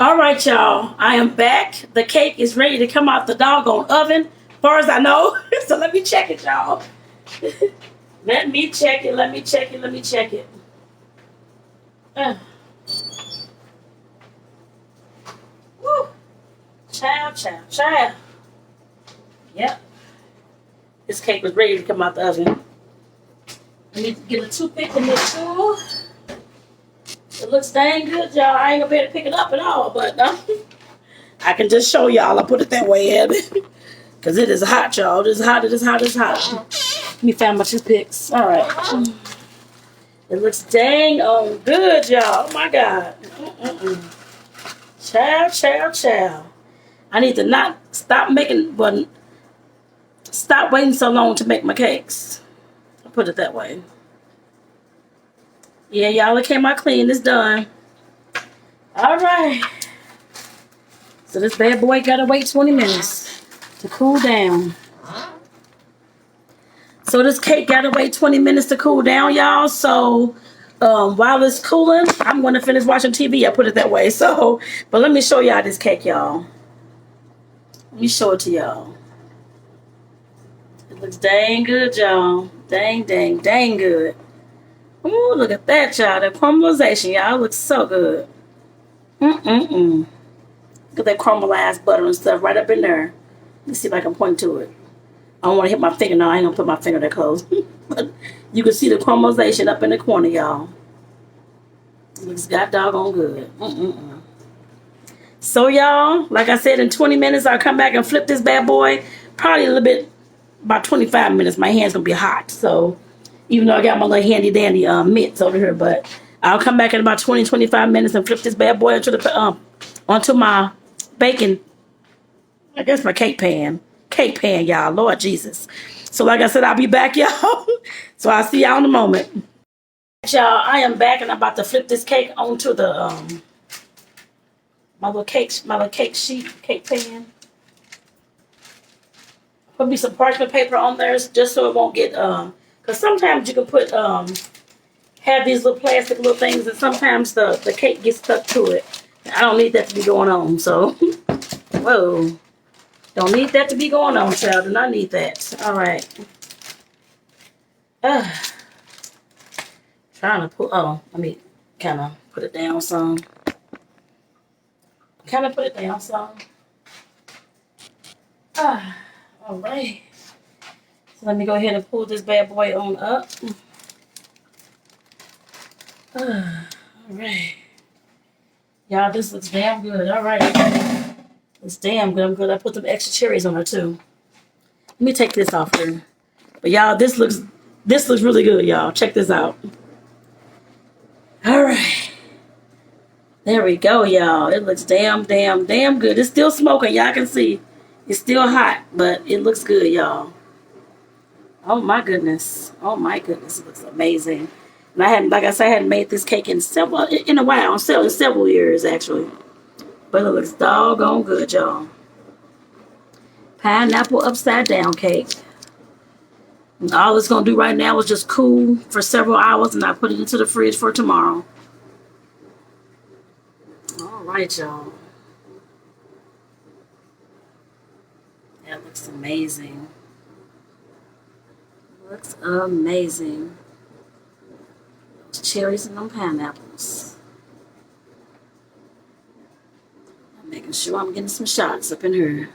All right, y'all. I am back. The cake is ready to come out the doggone oven, as far as I know. So let me check it, y'all. Let me check it. Let me check it. Let me check it. Woo. Child, child, child. Yep. This cake was ready to come out the oven. I need to get a toothpick in this too. It looks dang good, y'all. I ain't gonna be able to pick it up at all, but I can just show y'all. I put it that way, because it is hot, y'all. It is hot. It is hot. It is hot. Let me find my toothpicks. All right. It looks dang on good, y'all. Oh my God. Child, child, child. I need to not stop making, but stop waiting so long to make my cakes. I'll put it that way. Yeah, y'all, it came out clean. It's done. All right. So this bad boy gotta wait 20 minutes to cool down. So this cake gotta wait 20 minutes to cool down, y'all. So while it's cooling, I'm gonna finish watching TV. I put it that way. So, but let me show y'all this cake, y'all. Let me show it to y'all. It looks dang good, y'all. Dang, dang, dang good. Ooh, look at that, y'all. That caramelization, y'all. It looks so good. Look at that caramelized butter and stuff right up in there. Let me see if I can point to it. I don't want to hit my finger. No, I ain't going to put my finger that close. But you can see the caramelization up in the corner, y'all. It looks god doggone good. So, y'all, like I said, in 20 minutes, I'll come back and flip this bad boy. Probably a little bit, about 25 minutes. My hand's going to be hot. So, even though I got my little handy dandy mitts over here, but I'll come back in about 20-25 minutes and flip this bad boy onto my baking, I guess my cake pan, y'all. Lord Jesus. So like I said, I'll be back, y'all. So I'll see y'all in a moment. Y'all, I am back and I'm about to flip this cake onto the my little cake pan. Put me some parchment paper on there just so it won't get because sometimes you can put have these little plastic little things, and sometimes the cake gets stuck to it. I don't need that to be going on, so whoa. Don't need that to be going on, child. Do not need that. All right. Trying to put, let me kind of put it down some. All right. So let me go ahead and pull this bad boy on up. All right. Y'all, this looks damn good. All right. It's damn good. I'm good. I put some extra cherries on her too. Let me take this off here. But y'all, this looks really good, y'all. Check this out. All right. There we go, y'all. It looks damn good. It's still smoking. Y'all can see. It's still hot, but it looks good, y'all. Oh my goodness. Oh my goodness. It looks amazing. And I hadn't made this cake in a while, several years actually. But it looks doggone good, y'all. Pineapple upside down cake. And all it's gonna do right now is just cool for several hours, and I put it into the fridge for tomorrow. All right, y'all. That looks amazing. Looks amazing. Those cherries and them pineapples. I'm making sure I'm getting some shots up in here.